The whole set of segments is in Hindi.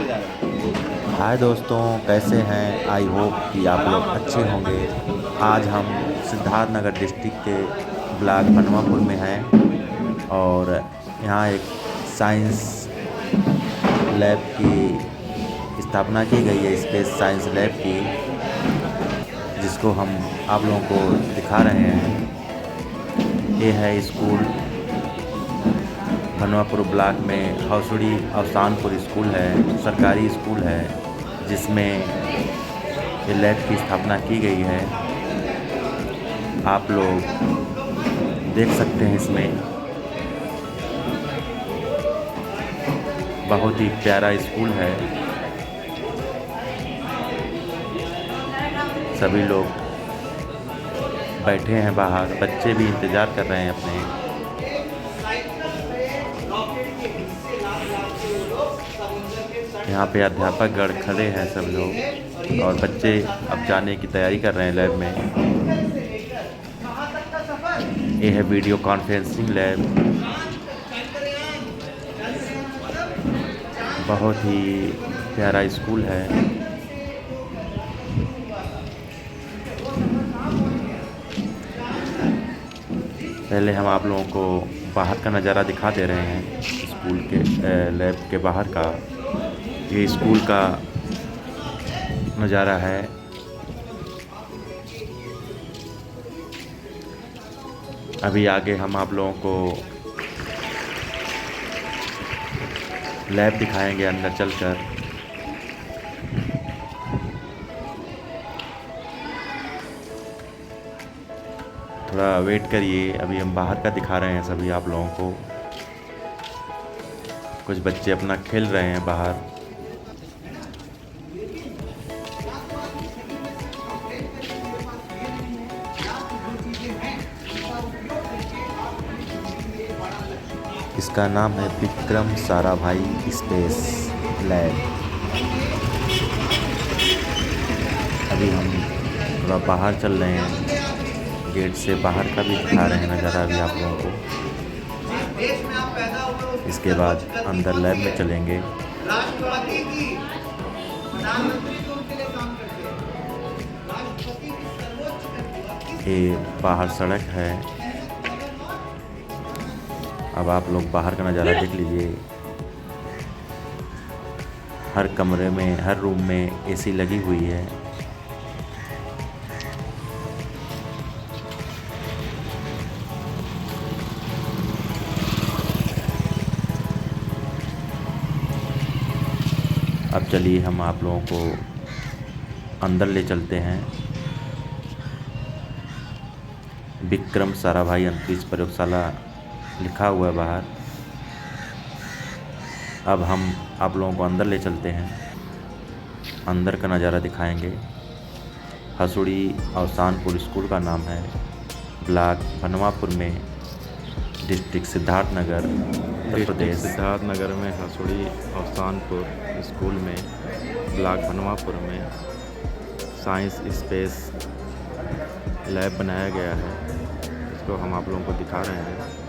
हाय दोस्तों, कैसे हैं? आई होप कि आप लोग अच्छे होंगे। आज हम सिद्धार्थ नगर डिस्ट्रिक्ट के ब्लॉक बनवापुर में हैं और यहाँ एक साइंस लैब की स्थापना की गई है, स्पेस साइंस लैब की, जिसको हम आप लोगों को दिखा रहे हैं। ये है स्कूल बनवापुर ब्लॉक में हौसड़ी अवसानपुर स्कूल है, सरकारी स्कूल है जिसमें ये लैब की स्थापना की गई है। आप लोग देख सकते हैं, इसमें बहुत ही प्यारा स्कूल है। सभी लोग बैठे हैं बाहर, बच्चे भी इंतज़ार कर रहे हैं अपने। यहाँ पे अध्यापकगण खड़े हैं सब लोग और बच्चे अब जाने की तैयारी कर रहे हैं लैब में। ये है वीडियो कॉन्फ्रेंसिंग लैब। बहुत ही प्यारा स्कूल है। पहले हम आप लोगों को बाहर का नज़ारा दिखा दे रहे हैं, स्कूल के लैब के बाहर का। ये स्कूल का नज़ारा है। अभी आगे हम आप लोगों को लैब दिखाएंगे अंदर चलकर। थोड़ा वेट करिए, अभी हम बाहर का दिखा रहे हैं सभी आप लोगों को। कुछ बच्चे अपना खेल रहे हैं बाहर। इसका नाम है विक्रम साराभाई स्पेस लैब। अभी हम थोड़ा बाहर चल रहे हैं, गेट से बाहर का भी दिखा रहे हैं नज़ारा अभी आप लोगों को। इसके बाद अंदर लैब में चलेंगे। ये बाहर सड़क है। अब आप लोग बाहर का नज़ारा देख लीजिए। हर कमरे में, हर रूम में एसी लगी हुई है। अब चलिए हम आप लोगों को अंदर ले चलते हैं। विक्रम साराभाई अंतरिक्ष प्रयोगशाला लिखा हुआ है बाहर। अब हम आप लोगों को अंदर ले चलते हैं, अंदर का नज़ारा दिखाएंगे। हौसड़ी अवसानपुर स्कूल का नाम है, ब्लॉक बनवापुर में, डिस्ट्रिक्ट सिद्धार्थ नगर, उत्तर प्रदेश। सिद्धार्थ नगर में हौसड़ी अवसानपुर स्कूल में, ब्लॉक बनवापुर में साइंस स्पेस लैब बनाया गया है। इसको हम आप लोगों को दिखा रहे हैं।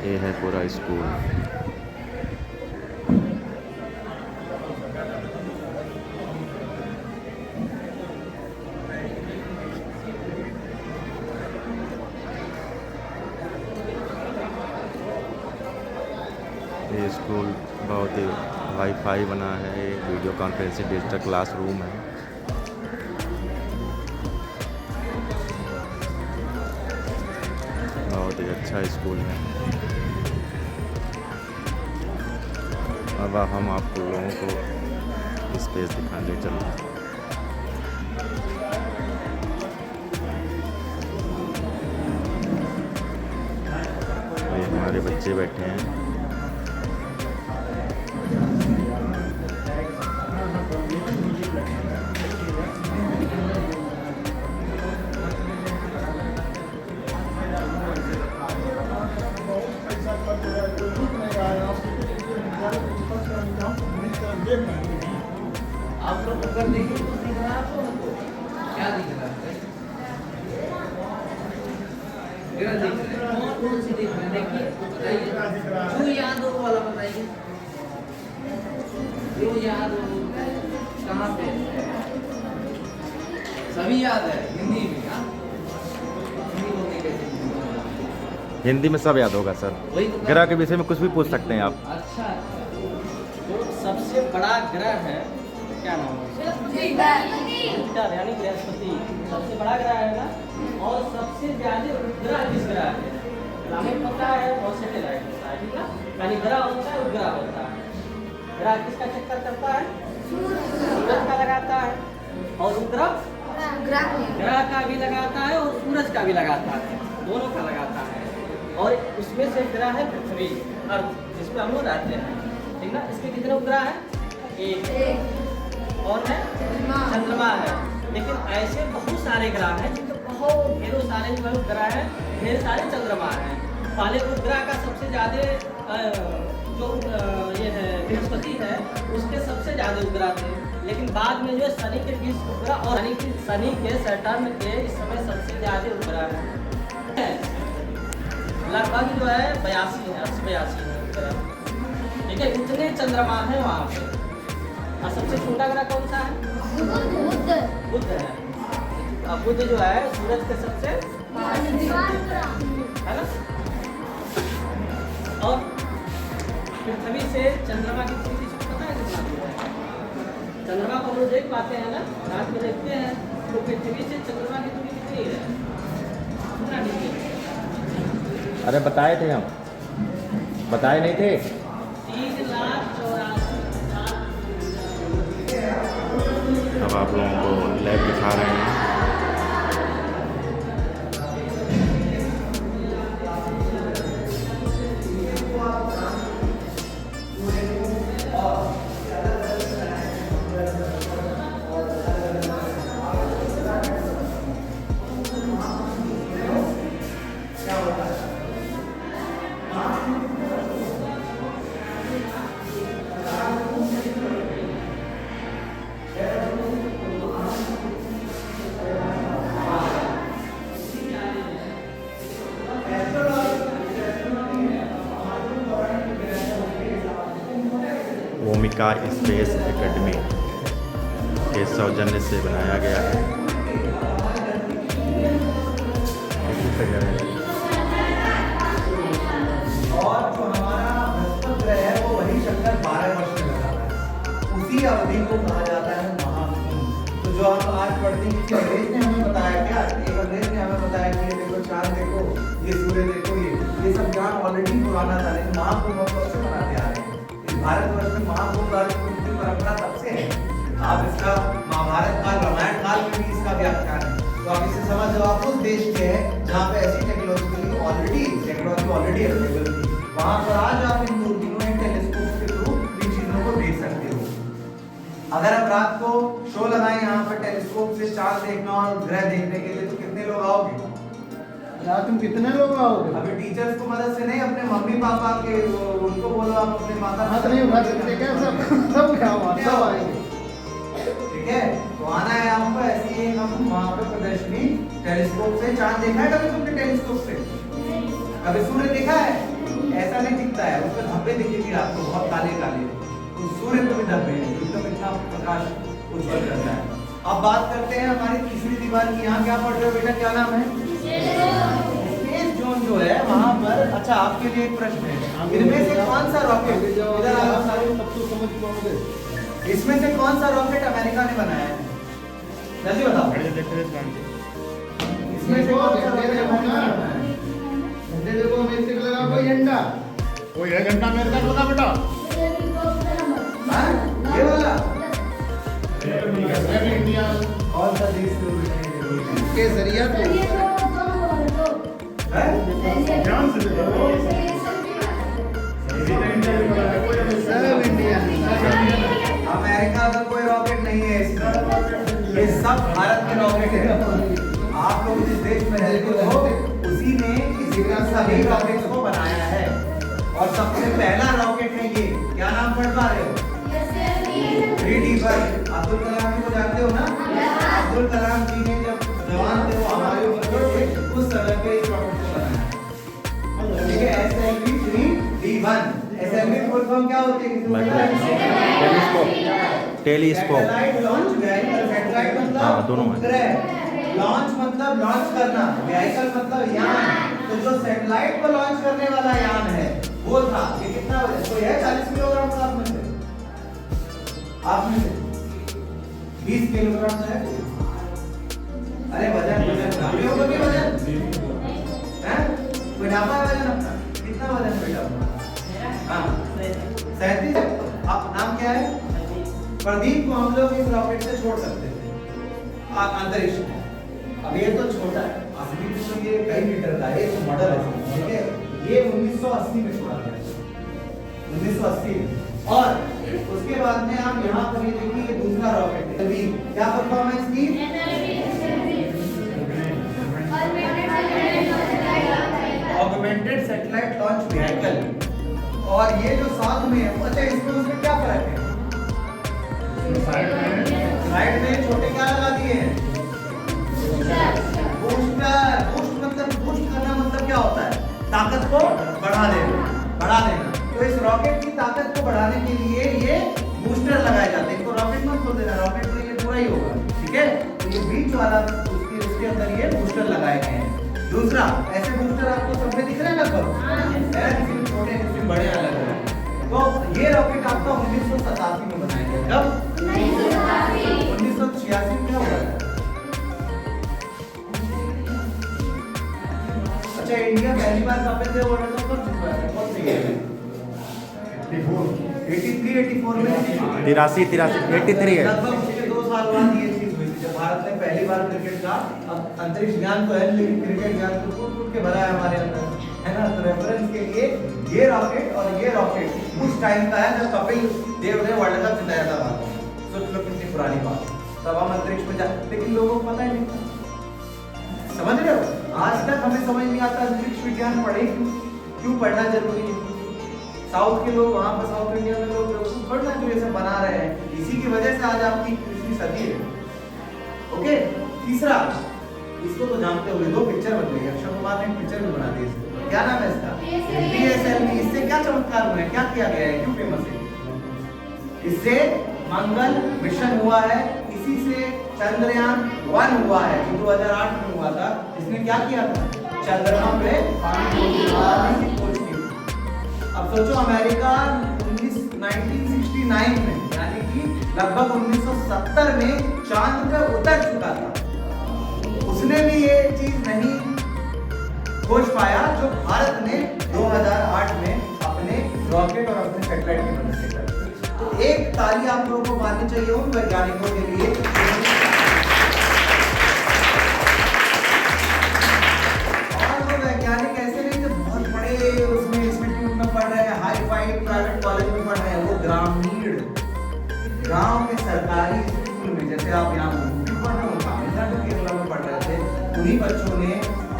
ये है पूरा स्कूल। ये स्कूल बहुत ही वाईफाई बना है। ये वीडियो कॉन्फ्रेंसिंग डिजिटल क्लासरूम है। बहुत ही अच्छा स्कूल है। अब हम आप लोगों को स्पेस दिखाने चल रहे हैं। ये हमारे बच्चे बैठे हैं। आप लोग ऊपर देखिए तो दिख रहा है आपको? क्या दिख रहा है? कौन कौन सी दिख रहा है? देखिए, बताइए। जो याद हो वाला बताइए। जो याद हो कहाँ पे सभी याद है हिंदी में। हाँ हिंदी बोलने के हिंदी में सब याद होगा सर। वही तो ग्रह के विषय में कुछ भी पूछ सकते हैं आप। अच्छा जो सबसे बड़ा ग्रह है क्या नाम है? जुपिटर यानी बृहस्पति सबसे बड़ा ग्रह है ना। और सबसे ज्यादा उपग्रह किस ग्रह है? हमें पता है और सैटेलाइट होता है, ठीक ना। यानी ग्रह होता है उपग्रह होता है। ग्रह किसका चक्कर करता है? सूरज का लगाता है। और उपग्रह ग्रह का भी लगाता है और सूरज का भी लगाता है, दोनों का लगाता है। और उसमें से ग्रह है पृथ्वी अर्थ जिसमें हम लोग रहते हैं, ठीक ना। इसके कितने उपग्रह हैं? एक। और है चंद्रमा है। लेकिन ऐसे बहुत सारे ग्रह हैं जिनके बहुत ढेरों सारे जो है उपग्रह हैं, ढेर सारे चंद्रमा हैं। पहले उपग्रह का सबसे ज़्यादा जो ये है बृहस्पति है उसके सबसे ज़्यादा उपग्रह थे। लेकिन बाद में जो है शनि के 20 उपग्रह और शनि के सैटर्न के इस समय सबसे ज़्यादा उपग्रह हैं। लगभग जो है 82 है, 82 है उपग्रह, ठीक है। इतने चंद्रमा है वहाँ पे। और सबसे छोटा ग्रह कौन सा है? बुध है। अब बुध जो है सूरज के सबसे है ना। और पृथ्वी से चंद्रमा की दूरी पता है कितना दूर है? चंद्रमा को हम लोग देख पाते हैं ना, रात में देखते हैं, तो पृथ्वी से चंद्रमा की दूरी कितनी है? कितना डिग्री? अरे बताए थे हम, बताए नहीं थे। 3,84,000। अब आप लोगों को लैब दिखा रहे हैं। भूमिका स्पेस एकेडमी के सौजन्य से बनाया गया है। और जो हमारा बृहस्पति ग्रह है वो वही चक्कर 12 वर्ष में लगाता है। उसी अवधि को कहा जाता है महाकुंभ। तो जो हम आज पढ़ते हैं कि अंग्रेज ने हमें बताया क्या? एक अंग्रेज ने हमें बताया कि ये देखो चांद देखो, ये सूर्य देखो, ये सब ज्ञान ऑलरेडी पुराना था। लेकिन महाकुंभ हम कब से मनाते आ रहे हैं? इस भारतवर्ष में महाकुंभ की परंपरा तब से है। आप इसका महाभारत काल, रामायण काल में भी इसका व्याख्यान है। तो आप इसे समझ लो, आप उस देश के हैं जहाँ पे ऐसी टेक्नोलॉजी ऑलरेडी अवेलेबल थी। वहाँ पर आज आप इन दूरबीनों, इन टेलीस्कोप के थ्रू इन चीजों को देख सकते हो। अगर आप रात को शो लगाएं यहाँ पर टेलीस्कोप से चांद देखना और ग्रह देखने के लिए, तो कितने लोग आओगे? रात में कितने लोग आओगे? अभी टीचर्स को मदद से नहीं, अपने मम्मी पापा के उनको बोलो, आप अपने माता हाथ नहीं उठा सकते क्या? सब सब आएंगे। ठीक है, तो आना है आपको। ऐसी ही हम वहाँ पे प्रदर्शनी टेलीस्कोप से चांद देखा है कभी तुमने? टेलीस्कोप से कभी सूर्य देखा है? ऐसा नहीं दिखता है, उसमें धब्बे दिखेगी आपको, बहुत काले काले। तो सूर्य में भी धब्बे हैं, एकदम इतना प्रकाश उज्जवल रहता है। अब बात करते हैं हमारी तीसरी दीवार की। यहाँ क्या पढ़ रहे हो बेटा? क्या नाम है? स्पेस जोन जो है वहाँ पर। अच्छा, आपके लिए एक प्रश्न है, इनमें से कौन सा रॉकेट, इधर आओ सारे, तब तो समझ पाओगे। इसमें से कौन सा रॉकेट अमेरिका ने बनाया है? जल्दी बताओ। इसमें से कौन सा रॉकेट अमेरिका ने बनाया है? झंडे देखो, अमेरिका का लगा कोई झंडा, कोई है झंडा अमेरिका का लगा बेटा? हाँ, ये वाला इंडिया कौन सा देश से originated है? केसरिया तो हैं? सब इंडिया। अमेरिका का कोई रॉकेट नहीं है इसमें, ये सब भारत के रॉकेट है। आप लोग जिस देश में रहते हो उसी ने इस सभी रॉकेट्स को बनाया है। और सबसे पहला रॉकेट है ये, क्या नाम पढ़ पा रहे हो? 3D पर अब्दुल कलाम जी को जानते हो ना? अब्दुल कलाम जी ने जब जवान थे, वो हमारे ऊपर थे, उस समय पे इस रॉकेट को बनाया। ठीक है, SLV 3D1। SLV फुल बम क्या होते हैं? Telescope satellite launch vehicle, satellite मतलब हाँ, दोनों हैं। उपग्रह, लॉन्च मतलब लॉन्च करना, व्हीकल मतलब यान। तो जो सैटेलाइट को लॉन्च करने वाला यान है वो था, ये कितना वजन, कोई है 40 किलोग्राम का आप में से? 20 किलोग्राम है? अरे वजन नापे होगा कि वजन हैं? कोई नापा है वजन अपना? कितना वजन बेटा? हाँ 37। आप नाम क्या है? प्रदीप को हम लोग इस रॉकेट से छोड़ सकते थे अंतरिक्ष में। अब ये तो छोटा है, असली तो ये कई मीटर का है, ये तो मॉडल है, ठीक है? ये 1980 में छोड़ा गया, 1980 में। और उसके बाद में आप यहाँ पर ये देखिए, ये दूसरा रॉकेट है। अभी क्या परफॉर्मेंस की? Augmented satellite launch vehicle. और ये जो साथ में है, अच्छा इसमें उसमें क्या फर्क है? साइड में छोटे क्या लगा दिए हैं? बूस्टर। बूस्ट मतलब, बूस्ट करना मतलब क्या होता है? ताकत को बढ़ा देना। तो इस रॉकेट की ताकत को बढ़ाने के लिए ये बूस्टर लगाए जाते हैं। इनको रॉकेट मत खोल देना, रॉकेट में ये पूरा ही होगा, ठीक है? तो ये बीच वाला उसके अंदर ये बूस्टर लगाए गए हैं। दूसरा, ऐसे बूस्टर आपको सब में दिख रहे हैं लगभग, किसी में छोटे किसी में बड़े अलग अलग। तो ये रॉकेट आपका 1987 में बनाया गया। कब? 1986 में हुआ। अच्छा, इंडिया पहली बार कब पे थे वो तो कब चुका है? कौन सी ईयर में? 83 84 में 83 है। लगभग उसके 2 साल बाद ये चीज हुई थी, जब भारत ने पहली बार क्रिकेट का, अब अंतरिक्ष ज्ञान तो है लेकिन क्रिकेट ज्ञान तो टूट के भरा है हमारे अंदर, है ना? तो रेफरेंस के लिए ये रॉकेट और ये रॉकेट उस टाइम का है जब कपिल देव ने वर्ल्ड कप जिताया था भारत। सोच लो कितनी पुरानी बात। तब हम अंतरिक्ष में जा, लेकिन लोगों को पता ही नहीं था। समझ रहे हो? आज तक हमें समझ नहीं आता अंतरिक्ष विज्ञान पढ़े क्यों पढ़ना जरूरी है। साउथ के लोग, वहाँ पर साउथ इंडिया में लोग पढ़ना जो ये सब बना रहे हैं, इसी की वजह से आज आपकी 21वीं सदी है। ओके, तीसरा, इसको तो जानते होंगे, 2 पिक्चर बन गई, अक्षय कुमार ने एक पिक्चर भी बना दी इसको। क्या नाम है इसका? PSLV। इससे क्या चमत्कार हुआ है, क्या किया गया है, क्यों फेमस है? इससे मंगल मिशन हुआ है, इसी से चंद्रयान 1 हुआ है जो 2008 में हुआ था। इसने क्या किया था? चंद्रमा पे पानी की खोज की। अब सोचो, अमेरिका 1969 में, यानी कि लगभग 1970 में चांद पे उतर चुका था। उसने भी ये चीज नहीं खोज पाया जो भारत ने 2008 में अपने रॉकेट और अपने सैटेलाइट की मदद से कर। तो एक ताली आप लोगों को मारनी चाहिए उन वैज्ञानिकों के लिए। और वो वैज्ञानिक ऐसे नहीं जो बहुत बड़े उसमें इंस्टीट्यूट में पढ़ रहे हैं, हाई फाई प्राइवेट कॉलेज में पढ़ रहे हैं, वो ग्रामीण गांव के सरकारी स्कूल में, जैसे आप यहाँ पढ़ रहे हो, तमिलनाडु केरला में पढ़ रहे थे, उन्हीं बच्चों ने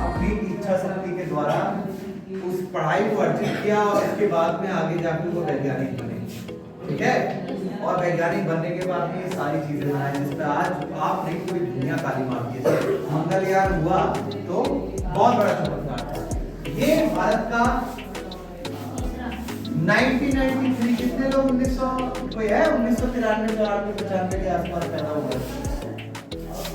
अपनी इच्छा शक्ति के द्वारा उस पढ़ाई को अर्जित किया और उसके बाद में आगे जाकर वो वैज्ञानिक बने, ठीक है? और वैज्ञानिक बनने के बाद में ये सारी चीजें बनाई जिसमें आज आप नहीं पूरी दुनिया ताली मारती है। मंगलयान हुआ तो बहुत बड़ा चमत्कार था। ये भारत का 1993, कितने लोग 1900 कोई है 1993 95 के आसपास पैदा हुए,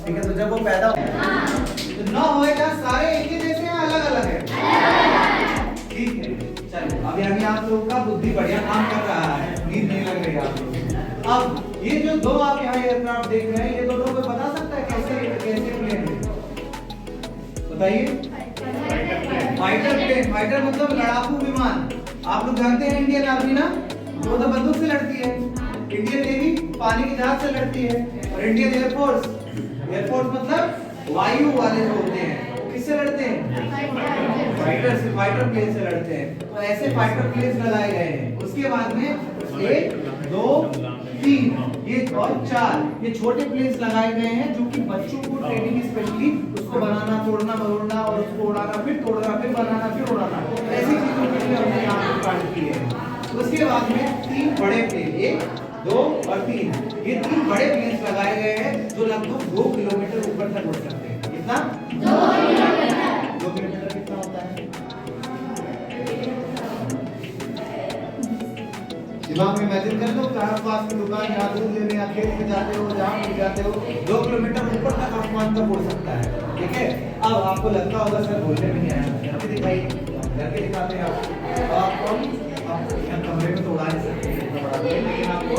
ठीक है? तो जब वो पैदा तो 9 हुए क्या सारे एक ही जैसे हैं, अलग अलग है? ठीक है, चलिए अब यानी आप लोगों का बुद्धि बढ़िया काम कर रहा है, नींद नहीं लग रही आप लोग। अब ये जो 2 आप यहाँ एयरक्राफ्ट देख रहे हैं, ये दोनों को बता सकता है कैसे प्लेन है? बताइए। फाइटर मतलब लड़ाकू विमान। आप लोग जानते हैं इंडियन आर्मी ना, वो तो बंदूक से लड़ती है, इंडियन नेवी पानी के जहाज से लड़ती है, और इंडियन एयरफोर्स मतलब वायु वाले जो होते हैं किससे लड़ते हैं? फाइटर प्लेन से लड़ते हैं। तो ऐसे फाइटर प्लेन लगाए गए हैं। उसके बाद में 1 2 3 ये और 4 ये छोटे प्लेन्स लगाए गए हैं जो कि बच्चों को ट्रेनिंग, स्पेशली उसको बनाना, तोड़ना, मरोड़ना और उसको उड़ाना, फिर तोड़ना, फिर बनाना, फिर उड़ाना, ऐसी चीजों के लिए हमने यहाँ पे प्लान की है। उसके बाद में 3 बड़े प्लेन, 1 2 और 3, ये 3 बड़े प्लेन्स लगाए गए हैं जो लगभग 2 किलोमीटर ऊपर तक उड़ सकते हैं। कितना? 2 किलोमीटर कितना होता है? दिमाग में इमेजिन कर लो, आस पास की दुकान, जहाँ दूध लेने या खेत में जाते हो, जहाँ भी जाते हो, 2 किलोमीटर ऊपर तक आसमान तक उड़ सकता है। ठीक है, अब आपको लगता होगा सर बोलने में नहीं आया, करके दिखाइए, करके दिखाते हैं आपको। अब आपको यहाँ कमरे में तो उड़ा नहीं सकते, लेकिन आपको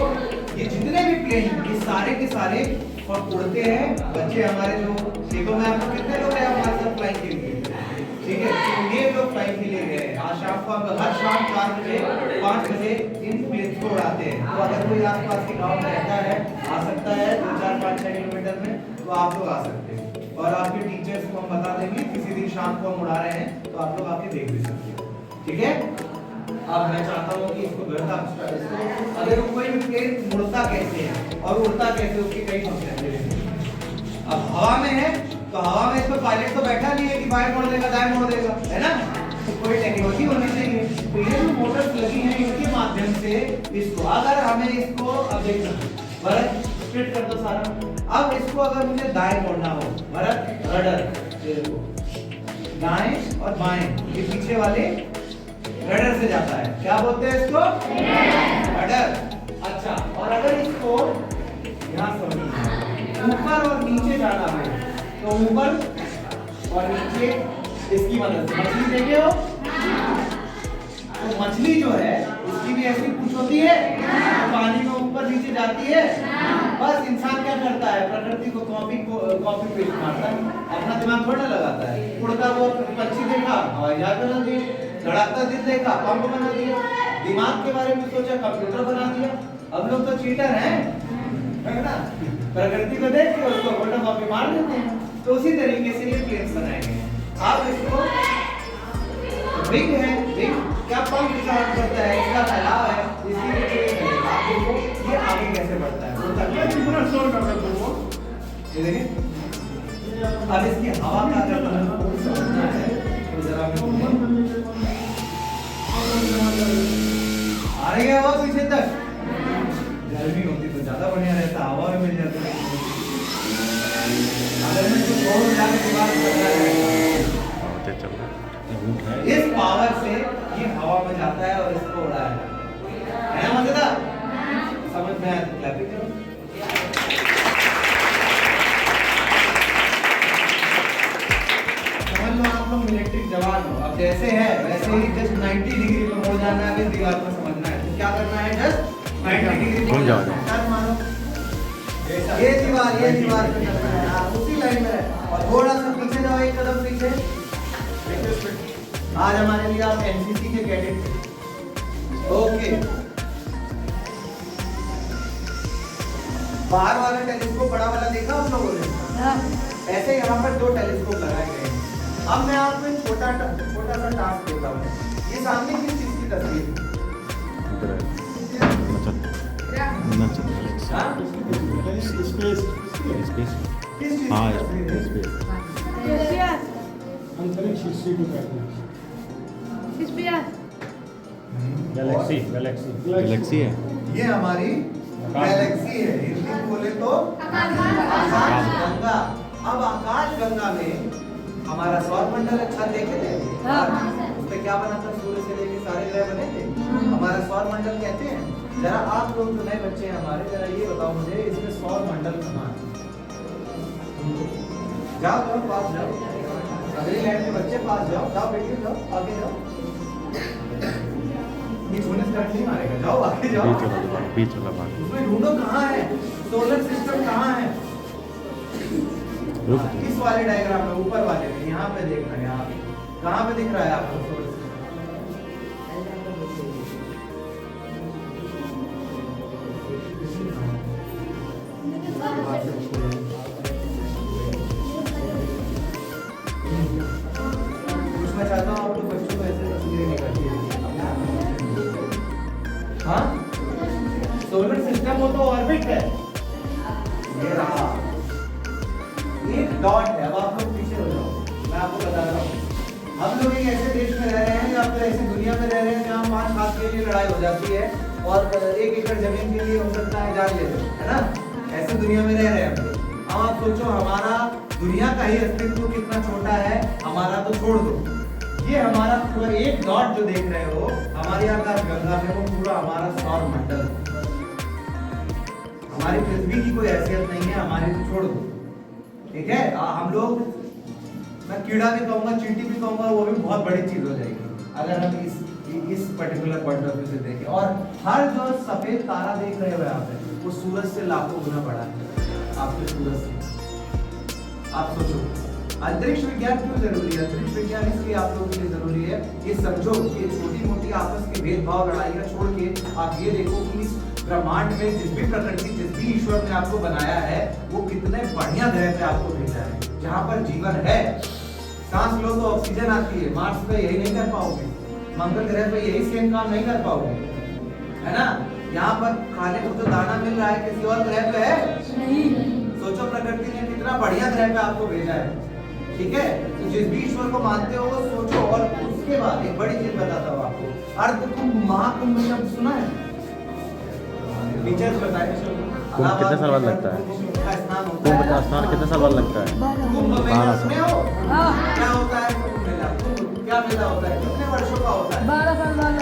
ये जितने भी प्लेन, ये सारे के सारे और उड़ते हैं। बच्चे हमारे जो देखो, मैं आपको कितने लोग हैं हमारे साथ फ्लाइंग के लिए, ठीक है, तो ये लोग फ्लाइंग के लिए गए। आज शाम को हम हर शाम 4 बजे 5 बजे इन प्लेन्स को उड़ाते हैं। तो अगर कोई आसपास के गांव में रहता है, आ सकता है 2, 4, 5, 6 किलोमीटर में, तो आप लोग आ सकते हैं। और आपके टीचर्स को हम बता देंगे, किसी दिन शाम को हम उड़ा रहे हैं तो आप लोग आके देख भी सकते हैं। ठीक है, अब मैं चाहता हूँ कि इसको अगर कोई भी प्लेन मुड़ता कैसे है और उड़ता कैसे, उसकी कई फंक्शन है। अब हवा में है तो हवा में इसमें पायलट तो बैठा नहीं है कि बाएं मोड़ देगा दाएं मोड़ देगा, है ना, तो कोई टेक्नोलॉजी होनी चाहिए। तो ये जो मोटर्स लगी हैं, इनके माध्यम से इसको, अगर हमें इसको, अब देखना भरत स्ट्रेट कर दो सारा। अब इसको अगर मुझे दाएं मोड़ना हो, भरत रडर, दाएं और बाएं, ये पीछे वाले रडर से जाता है, क्या बोलते हैं इसको, रडर। अच्छा, और अगर इसको यहाँ समझिए, ऊपर और नीचे जाना है तो ऊपर और नीचे इसकी मदद से, मछली देखे हो, तो मछली जो है उसकी भी ऐसी पूंछ होती है, तो पानी में ऊपर नीचे जाती है। बस इंसान क्या करता है, प्रकृति को कॉपी पेस्ट मारता है, अपना दिमाग थोड़ा लगाता है। उड़ता वो पक्षी देखा, हवाई जहाज बना दिया, लड़ाता दिल देखा, पंप बना दिया, दिमाग के बारे में सोचा, कंप्यूटर बना दिया। अब लोग तो चीटर हैं, है ना, प्रकृति को देख के उसको फोटो कॉपी मार देते हैं। तो उसी तरीके से ये प्लेन्स बनाए गए हैं। आप इसको विंग है, विंग क्या पंख का काम करता है, इसका फैलाव है, इसकी वजह आप देखो ये आगे कैसे बढ़ता है, पूरा शोर करता है वो, ये देखिए। अब इसकी हवा का अगर समझना है तो जरा आ रही है हवा पीछे तक, गर्मी होती तो ज्यादा बढ़िया रहता, हवा में मिल जाती है। अगर मैं कुछ और जाके दिमाग करता है, इस पावर से ये हवा में जाता है और इसको उड़ा है ना, मजेदार, समझ में आया तो क्लैपिंग करो। समझ लो आप लोग मिलिट्री जवान हो, अब जैसे है वैसे ही जस्ट 90 डिग्री पे हो जाना है, फिर दीवार पर समझना है। तो क्या करना है, जस्ट 90 डिग्री घूम जाओ, टर्न मारो, ये दीवार पे करना है, हाँ, उसी लाइन में है। और थोड़ा सा पीछे जाओ, एक कदम पीछे। आज हमारे लिए आप एनसीसी के कैडेट थे, ओके। बाहर वाला टेलीस्कोप बड़ा वाला देखा आप लोगों ने, ऐसे यहाँ पर 2 टेलीस्कोप लगाए गए हैं। अब मैं आपको एक छोटा सा टास्क देता हूँ। ये सामने किस चीज की तस्वीर है, गैलेक्सी है, ये हमारी गैलेक्सी है, हिंदी में बोले तो आकाश गंगा। अब आकाश गंगा में हमारा सौर मंडल अच्छा देखे थे, उसपे क्या बना था, सूर्य से लेके सारे ग्रह बने थे, हमारा सौर मंडल कहते हैं। जरा आप लोग तो नए बच्चे हैं हमारे, जरा ये बताओ मुझे, इसमें सौर मंडल कहाँ है? जाओ पास जाओ, अगली लाइन के बच्चे पास जाओ, जाओ बेटियों जाओ, आगे जाओ, ये छूने से नहीं मारेगा, जाओ आगे जाओ, बीच वाला भाग, उसमें ढूंढो कहाँ है, सोलर सिस्टम कहाँ है, इस वाले डायग्राम में, ऊपर वाले में, यहाँ पे देखना है, यहाँ कहाँ पे दिख रहा है आपको सोलर सिस्टम? मैं चाहता हूँ आप लोग बच्चों को ऐसे तस्वीरें निकालिए। हाँ, सोलर सिस्टम वो तो ऑर्बिट है, ये रहा एक डॉट है। अब आप लोग पीछे हो जाओ, मैं आपको बता रहा हूँ, हम लोग एक ऐसे देश में रह रहे हैं या फिर ऐसी दुनिया में रह रहे हैं जहाँ 5 हाथ के लिए लड़ाई हो जाती है और 1 एकड़ जमीन के लिए हो सकता है जान ले लो, है ना, ऐसी दुनिया में रह रहे हैं हम लोग। अब आप सोचो हमारा दुनिया का ही अस्तित्व कितना छोटा है, हमारा तो छोड़ दो, ये हमारा पूरा एक डॉट जो देख रहे हो, हमारी आकाश गंगा संगम है वो पूरा हमारा सौर मंडल है। हमारी पृथ्वी की कोई हैसियत नहीं है, हमारी तो छोड़ दो, ठीक है। हम लोग, मैं कीड़ा भी कहूंगा, चींटी भी कहूंगा, वो भी बहुत बड़ी चीज हो जाएगी अगर हम इस पर्टिकुलर पॉइंट ऑफ व्यू से देखें। और हर जो सफेद तारा देख रहे हो यहाँ पे, वो सूरज से लाखों गुना बड़ा है आपके सूरज से। आप सोचो अंतरिक्ष विज्ञान क्यों जरूरी है? अंतरिक्ष विज्ञान इसलिए आप लोगों के लिए जरूरी है, ये समझो, ये छोटी मोटी आपस के भेदभाव लड़ाइयाँ छोड़ के आप ये देखो कि इस ब्रह्मांड में जिस भी प्रकृति, जिस भी ईश्वर ने आपको बनाया है, वो कितने बढ़िया ग्रह पे आपको भेजा है जहाँ पर जीवन है। सांस लो तो ऑक्सीजन आती है, मार्स पे यही नहीं कर पाओगे, मंगल ग्रह पे यही सेम काम नहीं कर पाओगे, है ना। यहाँ पर खाने को जो दाना मिल रहा है किसी और ग्रह पे है नहीं। सोचो प्रकृति ने कितना बढ़िया ग्रह पे आपको भेजा है, ठीक है। तो जिस भी ईश्वर को मानते हो वो सोचो। और उसके बाद एक बड़ी चीज बताता हूँ आपको, अर्धकुंभ महाकुंभ शब्द सुना है? टीचर्स बताए कुंभ कितने साल बाद लगता है? कुंभ का स्नान कितने साल बाद लगता है? कुंभ मेला सुने हो? क्या होता है कुंभ मेला? क्या मेला होता है? कितने वर्षों का होता है? 12 साल बाद।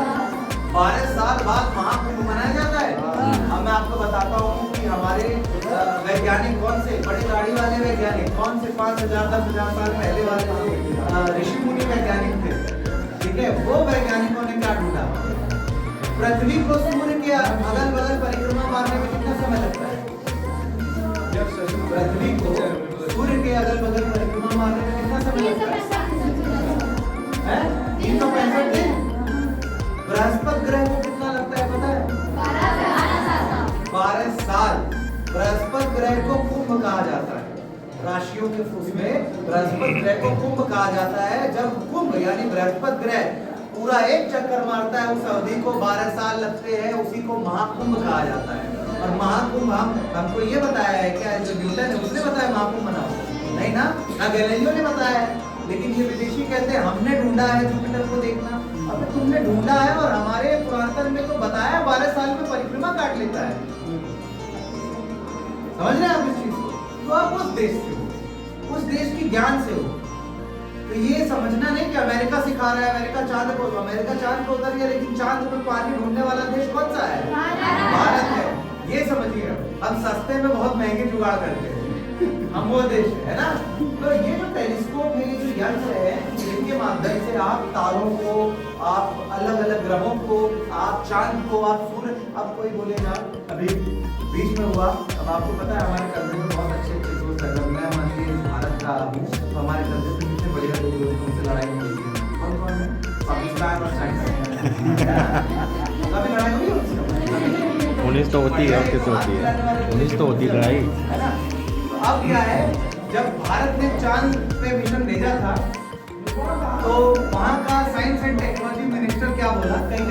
12 साल बाद महाकुंभ मनाया जाता है। अब मैं आपको बताता हूँ कि हमारे वैज्ञानिक कौन से, बड़े दाढ़ी वाले वैज्ञानिक कौन से 5000 10,000 साल पहले वाले ऋषि मुनि वैज्ञानिक थे, ठीक है। वो वैज्ञानिकों ने क्या ढूंढा? पृथ्वी को सूर्य के अगल बगल परिक्रमा मारने में कितना समय लगता है? पृथ्वी को सूर्य के अगल बगल परिक्रमा मारने में कितना समय लगता है? 365 दिन। बृहस्पति ग्रह को कितना लगता है पता है? 12 साल। बृहस्पति ग्रह को कुंभ कहा जाता है, राशियों के उसमें बृहस्पति ग्रह को कुंभ कहा जाता है। जब कुंभ यानी बृहस्पति ग्रह पूरा एक चक्कर मारता है, उस अवधि को 12 साल लगते हैं, उसी को महाकुंभ कहा जाता है। और महाकुंभ हमको ये बताया है क्या? जो न्यूटन है उसने बताया महाकुंभ मनाओ? नहीं ना, ना गैलीलियो ने बताया है, लेकिन ये विदेशी कहते हैं हमने ढूंढा है जुपिटर को देखना। अब तुमने ढूंढा है और हमारे पुरातन में तो बताया 12 साल में परिक्रमा काट लेता है। समझ रहे हैं आप इस चीज को? तो आप उस देश से हो, उस देश की ज्ञान से हो। तो ये समझना नहीं कि अमेरिका सिखा रहा है, अमेरिका चांद पे उतर गया, लेकिन चांद पे पानी ढूंढने वाला देश कौन सा है? भारत है। ये समझिए, हम सस्ते में बहुत महंगे जुगाड़ करते हैं, हम वो देश है ना। तो ये जो टेलीस्कोप है, ये जो यंत्र है, इनके माध्यम से आप तारों को, आप अलग अलग ग्रहों को, आप चांद को, आप सूर्य, अब कोई बोलेगा अभी बीच में हुआ, अब आपको पता है हमारे कंधे में बहुत अच्छे दोस्त है। मैं मानिए भारत का हूँ, तो हमारे कंधे पे कितने बढ़िया दो दोस्तों से लड़ाई हुई है। कौन है? पाकिस्तान और चाइना। कभी लड़ाई हुई है? 19 तो होती है, 21 होती है, 19 तो होती है लड़ाई, है ना। तो अब क्या है, जब भारत ने चांद पे मिशन भेजा था, तो वहाँ का साइंस एंड टेक्नोलॉजी मिनिस्टर क्या बोला? कई